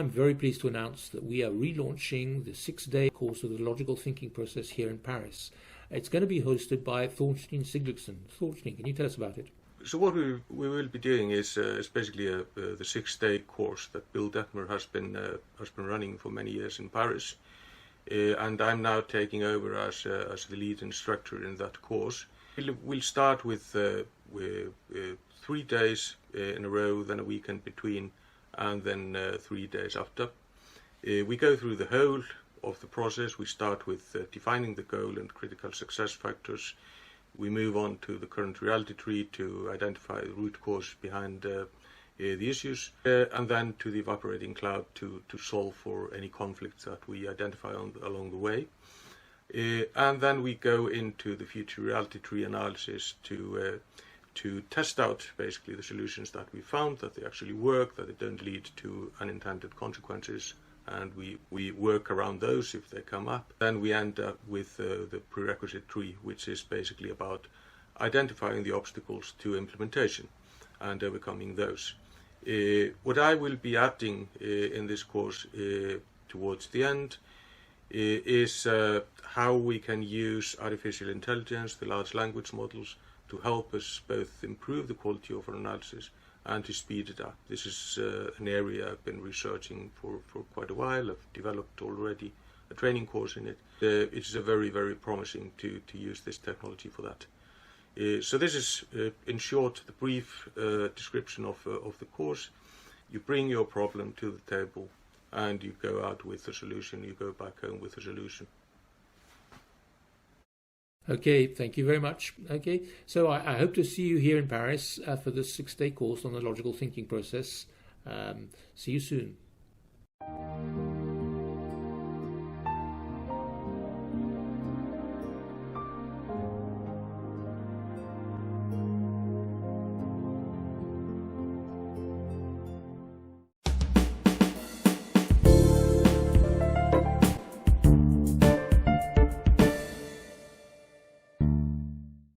I'm very pleased to announce that we are relaunching the 6-day course of the logical thinking process here in Paris. It's going to be hosted by Thorsten Sigurdsson. Thorsten, can you tell us about it? So what we will be doing is basically the 6-day course that Bill Detmer has been running for many years in Paris, and I'm now taking over as the lead instructor in that course. We'll start with 3 days in a row, then a weekend between, and then 3 days after. We go through the whole of the process. We start with defining the goal and critical success factors. We move on to the current reality tree to identify the root cause behind the issues, and then to the evaporating cloud to solve for any conflicts that we identify along the way. And then we go into the future reality tree analysis to test out basically the solutions that we found, that they actually work, that they don't lead to unintended consequences, and we work around those if they come up. Then we end up with the prerequisite tree, which is basically about identifying the obstacles to implementation and overcoming those. What I will be adding in this course towards the end is how we can use artificial intelligence, the large language models, to help us both improve the quality of our analysis and to speed it up. This is an area I've been researching for quite a while. I've developed already a training course in it. It's very, very promising to use this technology for that. So this is, in short, the brief description of the course. You bring your problem to the table and you go out with a solution. You go back home with a solution. Okay, thank you very much. Okay, so I hope to see you here in Paris for this 6-day course on the logical thinking process. See you soon.